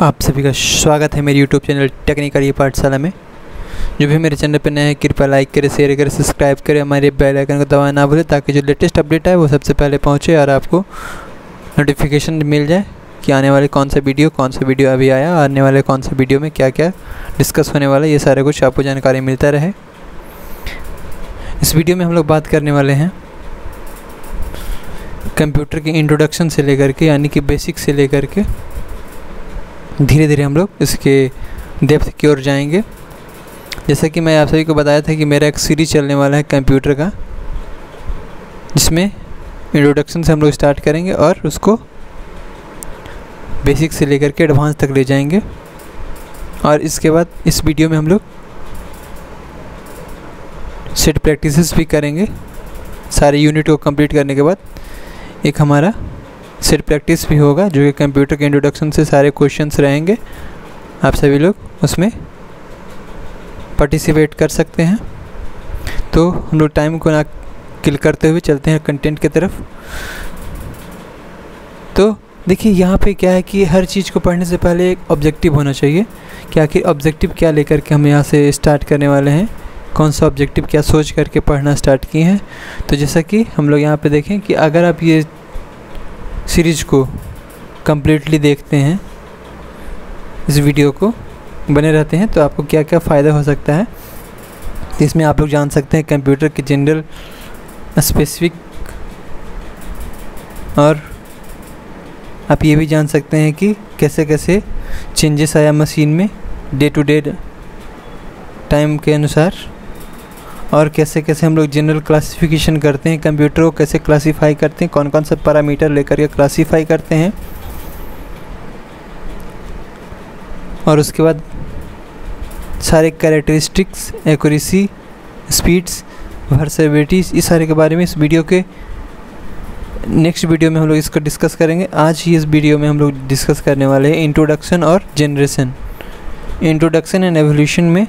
आप सभी का स्वागत है मेरे YouTube चैनल टेक्निकल पाठशाला में। जो भी मेरे चैनल पर नए हैं कृपया लाइक करें, शेयर करें, सब्सक्राइब करें, हमारे बेल आइकन को दबाना ना भूलें ताकि जो लेटेस्ट अपडेट है वो सबसे पहले पहुंचे और आपको नोटिफिकेशन मिल जाए कि आने वाले कौन सा वीडियो अभी आया, आने वाले कौन सा वीडियो में क्या क्या डिस्कस होने वाला है, ये सारा कुछ आपको जानकारी मिलता रहे। इस वीडियो में हम लोग बात करने वाले हैं कंप्यूटर के इंट्रोडक्शन से लेकर के, यानी कि बेसिक से लेकर के धीरे धीरे हम लोग इसके डेप्थ की ओर जाएंगे। जैसा कि मैं आप सभी को बताया था कि मेरा एक सीरीज चलने वाला है कंप्यूटर का, जिसमें इंट्रोडक्शन से हम लोग स्टार्ट करेंगे और उसको बेसिक से लेकर के एडवांस तक ले जाएंगे। और इसके बाद इस वीडियो में हम लोग सेट प्रैक्टिसेस भी करेंगे। सारे यूनिट को कंप्लीट करने के बाद एक हमारा सेट प्रैक्टिस भी होगा, जो कि कंप्यूटर के इंट्रोडक्शन से सारे क्वेश्चंस रहेंगे। आप सभी लोग उसमें पार्टिसिपेट कर सकते हैं। तो हम लोग टाइम को ना किल करते हुए चलते हैं कंटेंट की तरफ। तो देखिए यहाँ पे क्या है कि हर चीज़ को पढ़ने से पहले एक ऑब्जेक्टिव होना चाहिए कि आखिर ऑब्जेक्टिव क्या लेकर के हम यहाँ से स्टार्ट करने वाले हैं, कौन सा ऑब्जेक्टिव क्या सोच करके पढ़ना स्टार्ट किए हैं। तो जैसा कि हम लोग यहाँ पे देखें कि अगर आप ये सीरीज़ को कम्प्लीटली देखते हैं, इस वीडियो को बने रहते हैं, तो आपको क्या क्या फ़ायदा हो सकता है। तो इसमें आप लोग जान सकते हैं कंप्यूटर के जनरल, स्पेसिफिक, और आप ये भी जान सकते हैं कि कैसे कैसे चेंजेस आया मशीन में डे टू डे टाइम के अनुसार, और कैसे कैसे हम लोग जनरल क्लासिफिकेशन करते हैं, कंप्यूटर को कैसे क्लासीफाई करते हैं, कौन कौन सा पैरामीटर लेकर के क्लासीफाई करते हैं। और उसके बाद सारे कैरेक्टरिस्टिक्स, एक्यूरेसी, स्पीड्स, वर्सेबिलिटीज, इस सारे के बारे में इस वीडियो के नेक्स्ट वीडियो में हम लोग इसको डिस्कस करेंगे। आज ही इस वीडियो में हम लोग डिस्कस करने वाले हैं इंट्रोडक्शन और जनरेशन। इंट्रोडक्शन एंड एवोल्यूशन में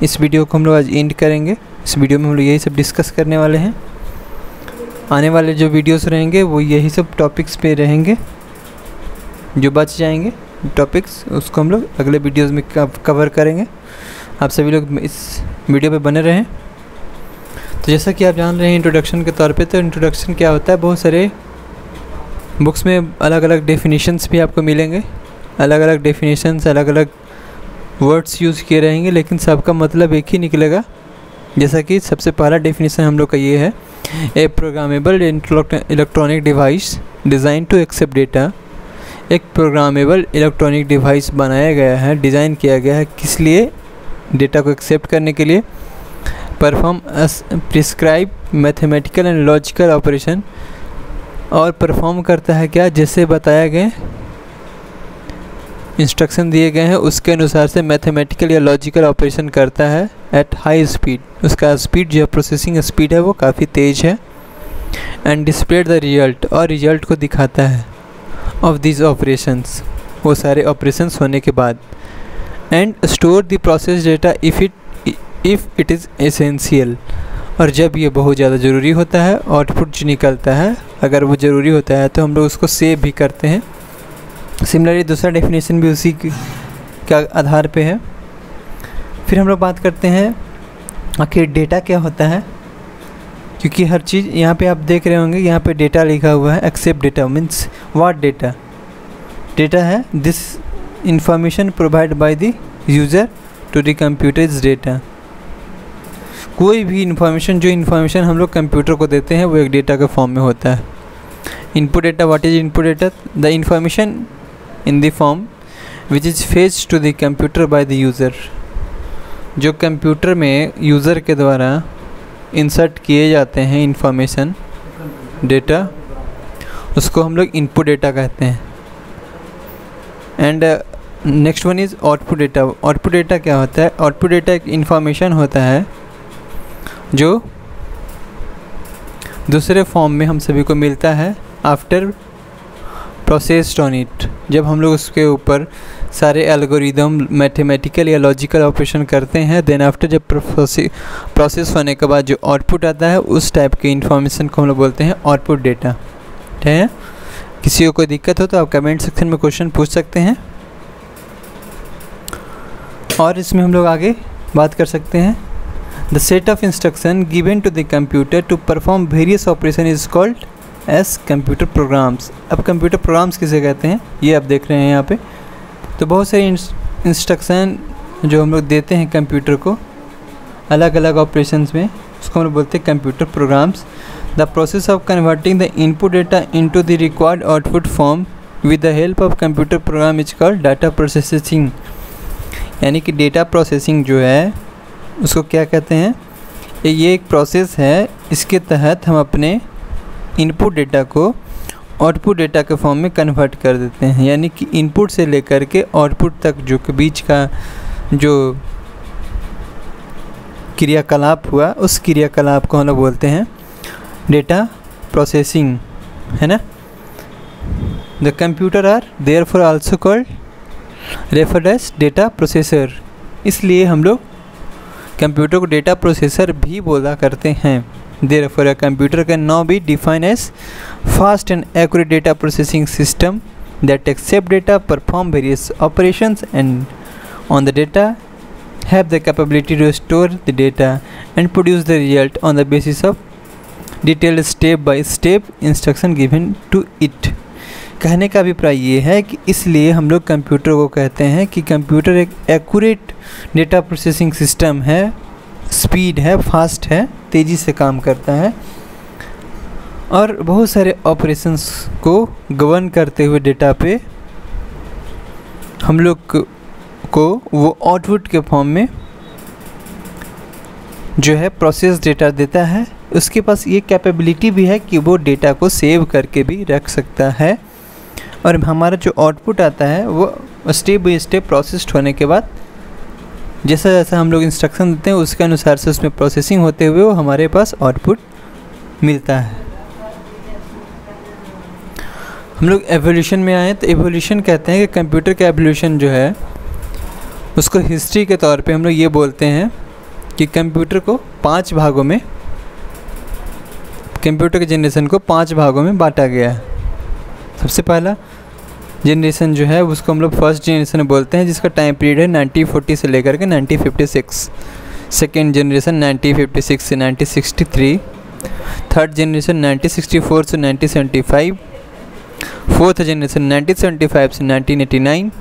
इस वीडियो को हम लोग आज एंड करेंगे। इस वीडियो में हम लोग यही सब डिस्कस करने वाले हैं। आने वाले जो वीडियोस रहेंगे वो यही सब टॉपिक्स पे रहेंगे। जो बच जाएंगे टॉपिक्स उसको हम लोग अगले वीडियोस में कवर करेंगे। आप सभी लोग इस वीडियो पे बने रहें। तो जैसा कि आप जान रहे हैं इंट्रोडक्शन के तौर पे, तो इंट्रोडक्शन क्या होता है, बहुत सारे बुक्स में अलग अलग डेफिनेशंस भी आपको मिलेंगे। अलग अलग डेफिनेशंस, अलग अलग वर्ड्स यूज़ किए रहेंगे, लेकिन सबका मतलब एक ही निकलेगा। जैसा कि सबसे पहला डेफिनेशन हम लोग का ये है, a programmable electronic device designed to accept data. एक प्रोग्रामेबल इलेक्ट्रॉनिक डिवाइस बनाया गया है, डिज़ाइन किया गया है, किस लिए? डेटा को एक्सेप्ट करने के लिए। Perform prescribe mathematical and logical operation, और परफॉर्म करता है क्या? जैसे बताया गया इंस्ट्रक्शन दिए गए हैं उसके अनुसार से मैथमेटिकल या लॉजिकल ऑपरेशन करता है एट हाई स्पीड। उसका स्पीड जो प्रोसेसिंग स्पीड है वो काफ़ी तेज़ है। एंड डिस्प्ले द रिजल्ट, और रिजल्ट को दिखाता है ऑफ दिस ऑपरेशंस, वो सारे ऑपरेशंस होने के बाद। And store the process data if it is essential, और जब ये बहुत ज़्यादा ज़रूरी होता है, आउटपुट जो निकलता है अगर वो ज़रूरी होता है तो हम लोग उसको सेव भी करते हैं। सिमिलरली दूसरा डेफिनेशन भी उसी के आधार पे है। फिर हम लोग बात करते हैं आखिर डेटा क्या होता है, क्योंकि हर चीज़ यहाँ पे आप देख रहे होंगे, यहाँ पे डेटा लिखा हुआ है। Accept data means what data? Data है this information provide by the user to the computer is data. कोई भी इंफॉर्मेशन, जो इंफॉर्मेशन हम लोग कंप्यूटर को देते हैं वो एक डेटा के फॉर्म में होता है। Input data, what is input data? The information in the form which is fetched to the computer by the user। जो कंप्यूटर में यूज़र के द्वारा इंसर्ट किए जाते हैं इंफॉर्मेशन, डेटा, उसको हम लोग इनपुट डेटा कहते हैं। And next one is output data. Output data क्या होता है? आउटपुट डेटा एक इंफॉर्मेशन होता है जो दूसरे फॉर्म में हम सभी को मिलता है आफ्टर प्रोसेस्ड ऑन इट। जब हम लोग उसके ऊपर सारे एल्गोरिदम, मैथमेटिकल या लॉजिकल ऑपरेशन करते हैं, देन आफ्टर जब प्रोसेस होने के बाद जो आउटपुट आता है उस टाइप के इंफॉर्मेशन को हम लोग बोलते हैं आउटपुट डेटा। ठीक है, किसी को कोई दिक्कत हो तो आप कमेंट सेक्शन में क्वेश्चन पूछ सकते हैं। और इसमें हम लोग आगे बात कर सकते हैं, the set of instruction given to the computer to perform various operation is called as computer programs. अब कंप्यूटर प्रोग्राम्स किसे कहते हैं ये आप देख रहे हैं यहाँ पे। तो बहुत सारे इंस्ट्रक्शन जो हम लोग देते हैं कंप्यूटर को अलग अलग ऑपरेशंस में, उसको हम लोग बोलते हैं computer programs. The process of converting the input data into the required output form with the help of computer program is called data processing. यानी कि डेटा प्रोसेसिंग जो है उसको क्या कहते हैं, ये एक प्रोसेस है, इसके तहत हम अपने इनपुट डेटा को आउटपुट डेटा के फॉर्म में कन्वर्ट कर देते हैं। यानी कि इनपुट से लेकर के आउटपुट तक जो के बीच का जो क्रियाकलाप हुआ उस क्रियाकलाप को हम लोग बोलते हैं डेटा प्रोसेसिंग, है ना। The computer are therefore also called referred as data processor. इसलिए हम लोग कंप्यूटर को डेटा प्रोसेसर भी बोला करते हैं। Therefore a computer can now be defined as fast and accurate data processing system that accept data, perform various operations and on the data, have the capability to store the data and produce the result on the basis of detailed step by step instruction given to it। कहने का अभिप्राय ये है कि इसलिए हम लोग computer को कहते हैं कि कंप्यूटर एक एक्यूरेट डेटा प्रोसेसिंग सिस्टम है, स्पीड है, फास्ट है, तेज़ी से काम करता है और बहुत सारे ऑपरेशंस को गवर्न करते हुए डेटा पे हम लोग को वो आउटपुट के फॉर्म में जो है प्रोसेस डेटा देता है। उसके पास ये कैपेबिलिटी भी है कि वो डेटा को सेव करके भी रख सकता है और हमारा जो आउटपुट आता है वो स्टेप बाय स्टेप प्रोसेस्ड होने के बाद जैसा जैसा हम लोग इंस्ट्रक्शन देते हैं उसके अनुसार से उसमें प्रोसेसिंग होते हुए वो हमारे पास आउटपुट मिलता है। हम लोग एवोल्यूशन में आए तो एवोल्यूशन कहते हैं कि कंप्यूटर का एवोल्यूशन जो है उसको हिस्ट्री के तौर पे हम लोग ये बोलते हैं कि कंप्यूटर को 5 भागों में, कंप्यूटर के जनरेशन को 5 भागों में बांटा गया है। सबसे पहला जनरेशन जो है उसको हम लोग फर्स्ट जनरेशन बोलते हैं जिसका टाइम पीरियड है 1940 से लेकर के 1956। सेकेंड जनरेशन 1956 से 1963। थर्ड जनरेशन 1964 से 1975। फोर्थ जनरेशन 1975 से 1989।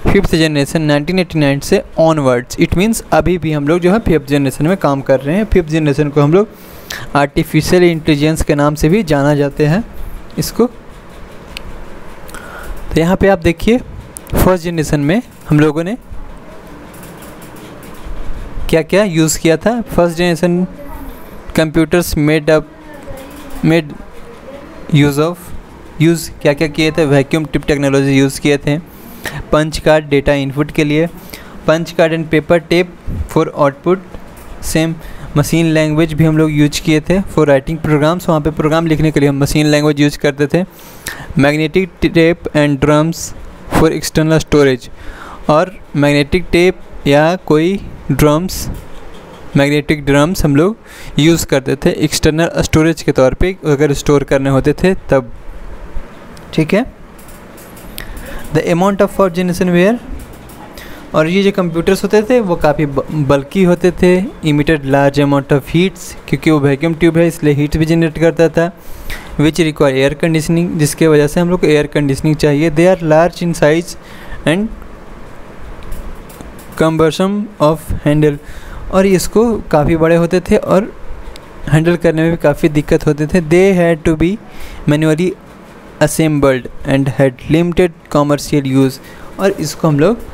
फिफ्थ जनरेशन 1989 से ऑनवर्ड्स। इट मीन्स अभी भी हम लोग जो है फिफ्थ जनरेशन में काम कर रहे हैं। फिफ्थ जनरेशन को हम लोग आर्टिफिशियल इंटेलिजेंस के नाम से भी जाना जाते हैं इसको। तो यहाँ पे आप देखिए फर्स्ट जनरेशन में हम लोगों ने क्या क्या यूज़ किया था। First generation computers made use क्या क्या किए थे, वैक्यूम टिप टेक्नोलॉजी यूज़ किए थे, पंच कार्ड डेटा इनपुट के लिए, punch card and paper tape for output, same machine language भी हम लोग यूज किए थे फॉर राइटिंग प्रोग्राम्स। वहाँ पे प्रोग्राम लिखने के लिए हम मशीन लैंग्वेज यूज करते थे। Magnetic tape and drums for external storage, और मैग्नेटिक टेप या कोई ड्रम्स, मैग्नेटिक ड्रम्स हम लोग यूज़ करते थे एक्सटर्नल स्टोरेज के तौर पे अगर स्टोर करने होते थे तब। ठीक है। The amount of first generation were, और ये जो कंप्यूटर्स होते थे वो काफ़ी बल्कि होते थे, emitted large amount of heats, क्योंकि वो वैक्यूम ट्यूब है इसलिए हीट भी जनरेट करता था, विच रिक्वायर एयर कंडीशनिंग, जिसके वजह से हम लोग को एयर कंडीशनिंग चाहिए। They are large in size and cumbersome of handle, और इसको काफ़ी बड़े होते थे और हैंडल करने में भी काफ़ी दिक्कत होते थे। They had to be manually assembled and had limited commercial use, और इसको हम लोग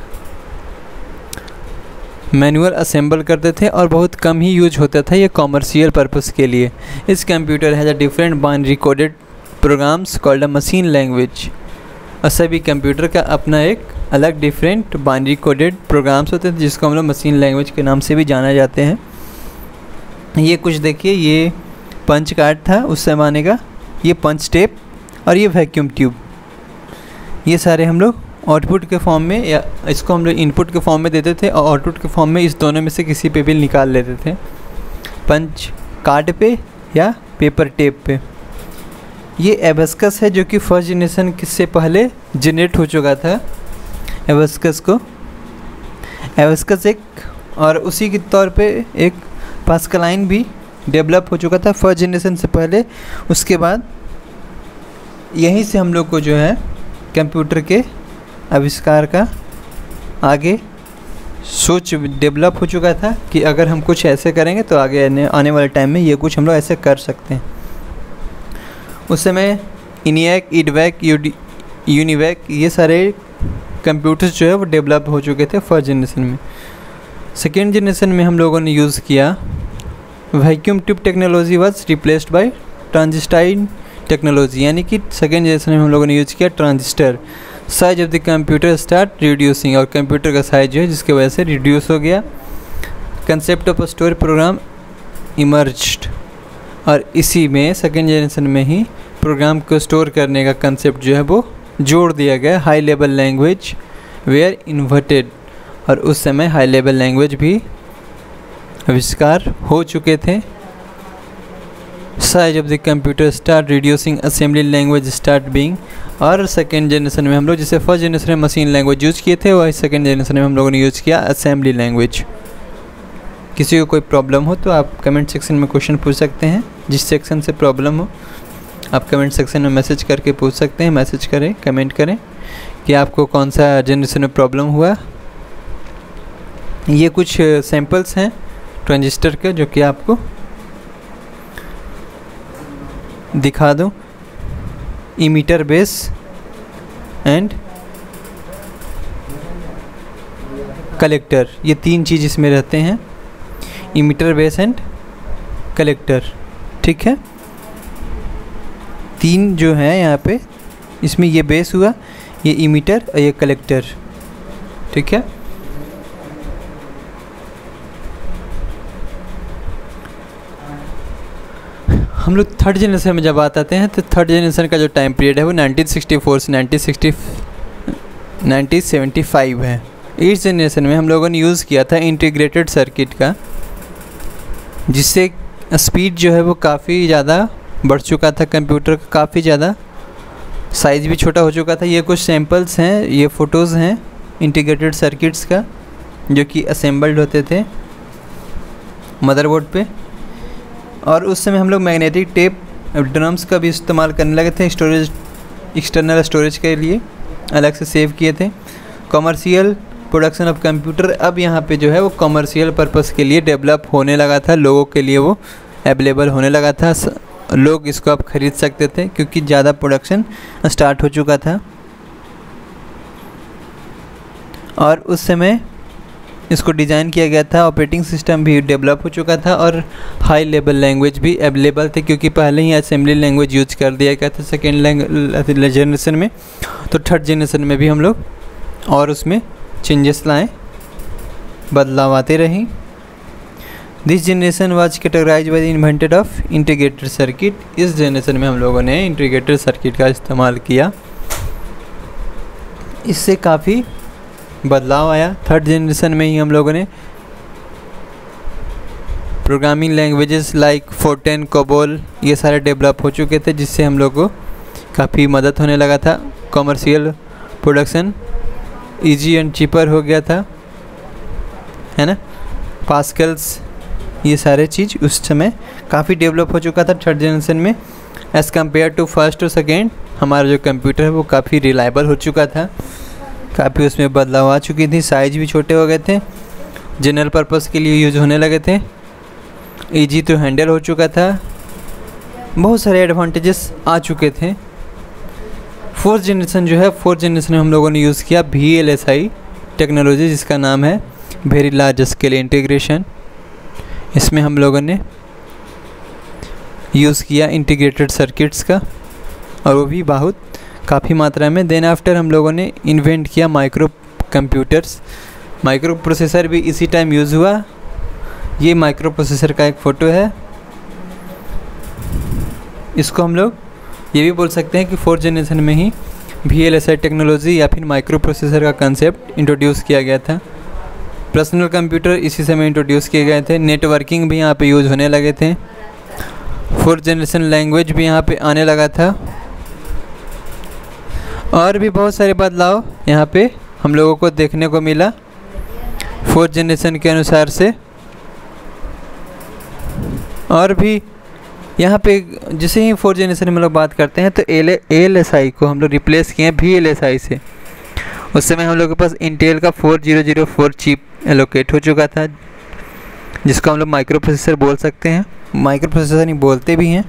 मैनुअल असेंबल करते थे और बहुत कम ही यूज होता था ये कॉमर्शियल पर्पस के लिए। इस computer has a different binary coded programs called a machine language, और सभी कंप्यूटर का अपना एक अलग डिफरेंट बाइनरी कोडेड प्रोग्राम्स होते थे जिसको हम लोग मशीन लैंग्वेज के नाम से भी जाना जाते हैं। ये कुछ देखिए, ये पंच कार्ड था उस ज़माने का, ये पंच टेप और ये वैक्यूम ट्यूब, ये सारे हम लोग आउटपुट के फॉर्म में, या इसको हम लोग इनपुट के फॉर्म में देते थे और आउटपुट के फॉर्म में इस दोनों में से किसी पे भी निकाल लेते थे, पंच कार्ड पे या पेपर टेप पे। ये एबस्कस है जो कि फर्स्ट जनरेशन से पहले जनरेट हो चुका था। एबस्कस को एवस्कस एक, और उसी के तौर पे एक पास्कलाइन भी डेवलप हो चुका था फर्स्ट जनरेशन से पहले। उसके बाद यहीं से हम लोग को जो है कंप्यूटर के आविष्कार का आगे सोच डेवलप हो चुका था कि अगर हम कुछ ऐसे करेंगे तो आगे आने वाले टाइम में ये कुछ हम लोग ऐसे कर सकते हैं। उस समय इनिएक, ईडवैक, यूनिवैक ये सारे कंप्यूटर्स जो है वो डेवलप हो चुके थे फर्स्ट जनरेशन में। सेकेंड जनरेशन में हम लोगों ने यूज़ किया vacuum tube technology was replaced by transistor technology, यानी कि सेकेंड जनरेशन में हम लोगों ने यूज़ किया transistor. Size of the computer start reducing, और कंप्यूटर का साइज जो है जिसकी वजह से रिड्यूस हो गया। Concept of storage program emerged, और इसी में सेकेंड जनरेशन में ही प्रोग्राम को स्टोर करने का कंसेप्ट जो है वो जोड़ दिया गया। High level language were inverted, और उस समय हाई लेवल लैंग्वेज भी आविष्कार हो चुके थे। Size of the computer start reducing, assembly language start being, और सेकेंड जनरेशन में हम लोग जैसे फर्स्ट जनरेशन में मशीन लैंग्वेज यूज़ किए थे वही सेकेंड जनरेशन में हम लोगों ने यूज़ किया असेंबली लैंग्वेज। किसी को कोई प्रॉब्लम हो तो आप कमेंट सेक्शन में क्वेश्चन पूछ सकते हैं, जिस सेक्शन से प्रॉब्लम हो आप कमेंट सेक्शन में मैसेज करके पूछ सकते हैं। मैसेज करें, कमेंट करें कि आपको कौन सा जनरेशन में प्रॉब्लम हुआ। ये कुछ सैम्पल्स हैं ट्रांजिस्टर के जो कि आपको दिखा दूं। इमीटर बेस एंड कलेक्टर, ये तीन चीज़ इसमें रहते हैं, इमीटर बेस एंड कलेक्टर, ठीक है। तीन जो है यहाँ पे, इसमें ये बेस हुआ, ये इमीटर और ये कलेक्टर, ठीक है। हम लोग थर्ड जनरेशन में जब आते हैं तो थर्ड जनरेशन का जो टाइम पीरियड है वो 1964 से 1975 है। इस जनरेशन में हम लोगों ने यूज़ किया था इंटीग्रेटेड सर्किट का, जिससे स्पीड जो है वो काफ़ी ज़्यादा बढ़ चुका था, कंप्यूटर का काफ़ी ज़्यादा साइज़ भी छोटा हो चुका था। ये कुछ सैम्पल्स हैं, ये फ़ोटोज़ हैं इंटीग्रेटेड सर्किट्स का जो कि असेंबल्ड होते थे मदरबोर्ड पे। और उस समय हम लोग मैग्नेटिक टेप ड्रम्स का भी इस्तेमाल करने लगे थे स्टोरेज, एक्सटर्नल स्टोरेज के लिए अलग से सेव किए थे। कमर्शियल प्रोडक्शन ऑफ कंप्यूटर, अब यहाँ पे जो है वो कमर्शियल पर्पस के लिए डेवलप होने लगा था, लोगों के लिए वो अवेलेबल होने लगा था, लोग इसको अब ख़रीद सकते थे क्योंकि ज़्यादा प्रोडक्शन स्टार्ट हो चुका था। और उस समय इसको डिज़ाइन किया गया था, ऑपरेटिंग सिस्टम भी डेवलप हो चुका था और हाई लेवल लैंग्वेज भी अवेलेबल थे क्योंकि पहले ही असेंबली लैंग्वेज यूज कर दिया गया था सेकेंड जनरेशन में। तो थर्ड जनरेशन में भी हम लोग और उसमें चेंजेस लाए, बदलाव आते रहीं। This generation was categorised by the invented of integrated circuit, इस जनरेशन में हम लोगों ने इंटीग्रेटेड सर्किट का इस्तेमाल किया, इससे काफ़ी बदलाव आया। थर्ड जनरेशन में ही हम लोगों ने प्रोग्रामिंग लैंग्वेजेस लाइक फोर्टेन, कोबोल ये सारे डेवलप हो चुके थे, जिससे हम लोग को काफ़ी मदद होने लगा था। Commercial production easy and cheaper हो गया था, है ना। पास्कल्स ये सारे चीज़ उस समय काफ़ी डेवलप हो चुका था थर्ड जनरेशन में। एज़ कम्पेयर टू फर्स्ट और सेकेंड हमारा जो कंप्यूटर है वो काफ़ी रिलायबल हो चुका था, काफ़ी उसमें बदलाव आ चुकी थी, साइज़ भी छोटे हो गए थे, जनरल पर्पस के लिए यूज़ होने लगे थे, इजी टू हैंडल हो चुका था, बहुत सारे एडवांटेजेस आ चुके थे। फोर्थ जनरेशन जो है, फोर्थ जनरेशन में हम लोगों ने यूज़ किया VLSI टेक्नोलॉजी, जिसका नाम है वेरी लार्ज स्केल इंटीग्रेशन। इसमें हम लोगों ने यूज़ किया इंटीग्रेटेड सर्किट्स का, और वो भी बहुत काफ़ी मात्रा में। देन आफ्टर हम लोगों ने इन्वेंट किया माइक्रो कंप्यूटर्स, माइक्रो प्रोसेसर भी इसी टाइम यूज़ हुआ। ये माइक्रो प्रोसेसर का एक फ़ोटो है, इसको हम लोग ये भी बोल सकते हैं कि फोर्थ जनरेशन में ही VLSI टेक्नोलॉजी या फिर माइक्रो प्रोसेसर का कंसेप्ट इंट्रोड्यूस किया गया था। पर्सनल कंप्यूटर इसी समय इंट्रोड्यूस किए गए थे, नेटवर्किंग भी यहाँ पे यूज़ होने लगे थे, फोर्थ जनरेशन लैंग्वेज भी यहाँ पे आने लगा था, और भी बहुत सारे बदलाव यहाँ पे हम लोगों को देखने को मिला। 4th जनरेशन के अनुसार से। और भी यहाँ पे जैसे ही 4th जनरेशन में हम लोग बात करते हैं तो ALSI को हम लोग रिप्लेस किए हैं VLSI से। उस समय हम लोग के पास इंटेल का 4004 चिप एलोकेट हो चुका था, जिसको हम लोग माइक्रो प्रोसेसर बोल सकते हैं। माइक्रो प्रोसेसर नहीं बोलते भी हैं।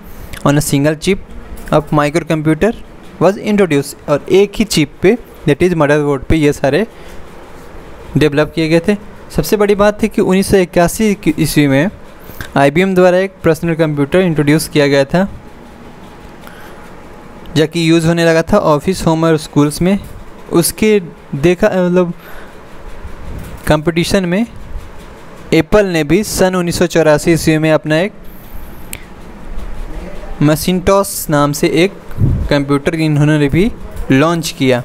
On a single chip off micro computer was introduce, और एक ही चिप पे दैट इज़ मदरबोर्ड पे ये सारे डेवलप किए गए थे। सबसे बड़ी बात थी कि 1981 ईस्वी में IBM द्वारा एक पर्सनल कंप्यूटर इंट्रोड्यूस किया गया था, जो कि यूज़ होने लगा था ऑफिस, होम और स्कूल्स में। उसके देखा मतलब कंपटीशन में एप्पल ने भी सन 1984 ईस्वी में अपना एक मैकिन्टॉश नाम से एक कंप्यूटर इन्होंने भी लॉन्च किया।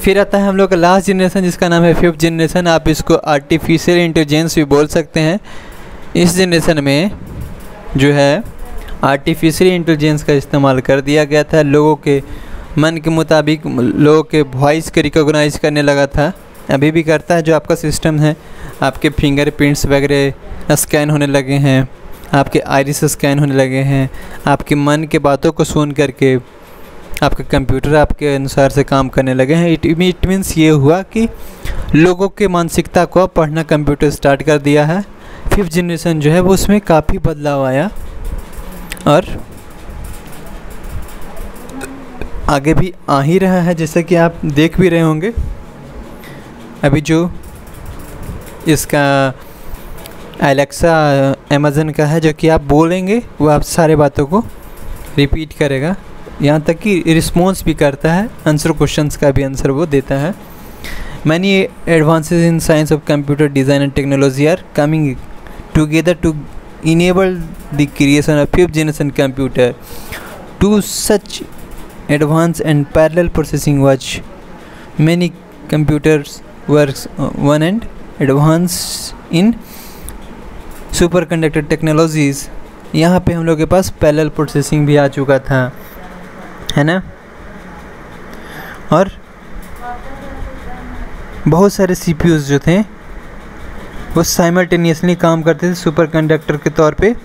फिर आता है हम लोग का लास्ट जनरेशन, जिसका नाम है 5th जनरेशन। आप इसको आर्टिफिशियल इंटेलिजेंस भी बोल सकते हैं। इस जनरेशन में जो है आर्टिफिशियल इंटेलिजेंस का इस्तेमाल कर दिया गया था। लोगों के मन के मुताबिक लोगों के वॉइस को रिकॉग्नाइज करने लगा था, अभी भी करता है। जो आपका सिस्टम है, आपके फिंगरप्रिंट्स वगैरह स्कैन होने लगे हैं, आपके आइरिस स्कैन होने लगे हैं, आपके मन के बातों को सुन करके आपका कंप्यूटर आपके अनुसार से काम करने लगे हैं। इट मीन्स ये हुआ कि लोगों के मानसिकता को पढ़ना कंप्यूटर स्टार्ट कर दिया है। 5th जनरेशन जो है वो उसमें काफ़ी बदलाव आया और आगे भी आ ही रहा है, जैसे कि आप देख भी रहे होंगे। अभी जो इसका एलेक्सा अमेज़न का है, जो कि आप बोलेंगे वो आप सारे बातों को रिपीट करेगा, यहाँ तक कि रिस्पॉन्स भी करता है, आंसर क्वेश्चंस का भी आंसर वो देता है। Many advances in science of computer design and technology are coming together to enable the creation of 5th generation computer. To such advanced and parallel processing was many computers works one and advanced in superconductor technologies। यहाँ पे हम लोग के पास parallel processing भी आ चुका था, है ना। और बहुत सारे CPUs जो थे वो साइमल्टेनियसली काम करते थे सुपर कंडक्टर के तौर पे,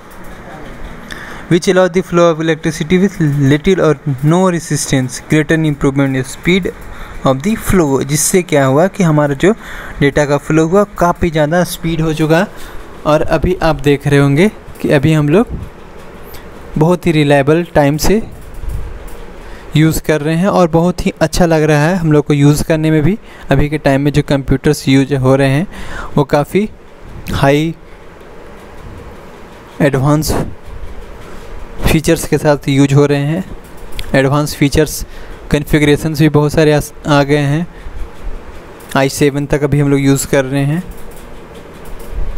which allow the flow of electricity with little or no resistance, greater improvement in speed of the flow। जिससे क्या हुआ कि हमारा जो डेटा का फ्लो हुआ काफ़ी ज़्यादा स्पीड हो चुका। और अभी आप देख रहे होंगे कि अभी हम लोग बहुत ही रिलायबल टाइम से यूज़ कर रहे हैं और बहुत ही अच्छा लग रहा है हम लोग को यूज़ करने में भी। अभी के टाइम में जो कंप्यूटर्स यूज हो रहे हैं वो काफ़ी हाई एडवांस फीचर्स के साथ यूज हो रहे हैं। एडवांस फीचर्स कॉन्फ़िगरेशंस भी बहुत सारे आ गए हैं। i7 तक अभी हम लोग यूज़ कर रहे हैं।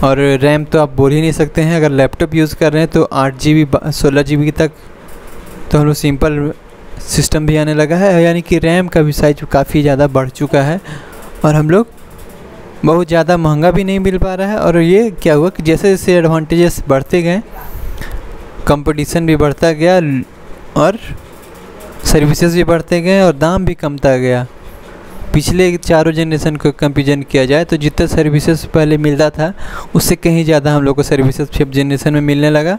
और रैम तो आप बोल ही नहीं सकते हैं। अगर लैपटॉप यूज़ कर रहे हैं तो 8 GB 16 GB तक तो हम लोग सिंपल सिस्टम भी आने लगा है, यानी कि रैम का भी साइज काफ़ी ज़्यादा बढ़ चुका है और हम लोग बहुत ज़्यादा महंगा भी नहीं मिल पा रहा है। और ये क्या हुआ कि जैसे जैसे एडवांटेजेस बढ़ते गए, कंपटीशन भी बढ़ता गया और सर्विसेज भी बढ़ते गए और दाम भी कमता गया। पिछले चारों जनरेशन को कंपेरिजन किया जाए तो जितना सर्विसेज पहले मिलता था उससे कहीं ज़्यादा हम लोग को सर्विसेज 5th जनरेशन में मिलने लगा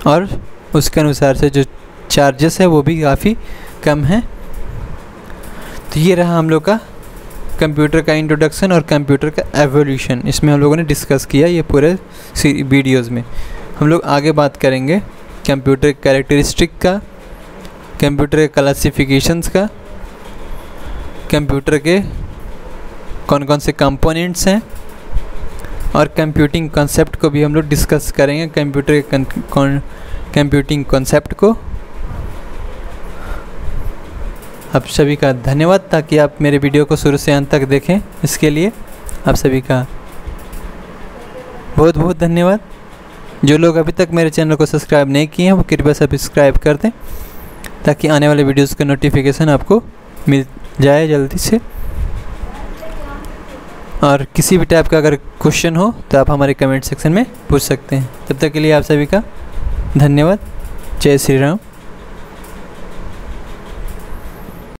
और उसके अनुसार से जो चार्जेस है वो भी काफ़ी कम है। तो ये रहा हम लोग का कंप्यूटर का इंट्रोडक्शन और कंप्यूटर का एवोल्यूशन। इसमें हम लोगों ने डिस्कस किया ये पूरे वीडियोस में। हम लोग आगे बात करेंगे कंप्यूटर कैरेक्टरिस्टिक का, कंप्यूटर के क्लासिफिकेशंस का, कंप्यूटर के कौन कौन से कंपोनेंट्स हैं और कंप्यूटिंग कॉन्सेप्ट को भी हम लोग डिस्कस करेंगे, कंप्यूटर के कंप्यूटिंग कॉन्सेप्ट को। आप सभी का धन्यवाद, ताकि आप मेरे वीडियो को शुरू से अंत तक देखें। इसके लिए आप सभी का बहुत बहुत धन्यवाद। जो लोग अभी तक मेरे चैनल को सब्सक्राइब नहीं किए हैं वो कृपया सब्सक्राइब कर दें, ताकि आने वाले वीडियोस का नोटिफिकेशन आपको मिल जाए जल्दी से। और किसी भी टाइप का अगर क्वेश्चन हो तो आप हमारे कमेंट सेक्शन में पूछ सकते हैं। तब तक के लिए आप सभी का धन्यवाद। जय श्री राम।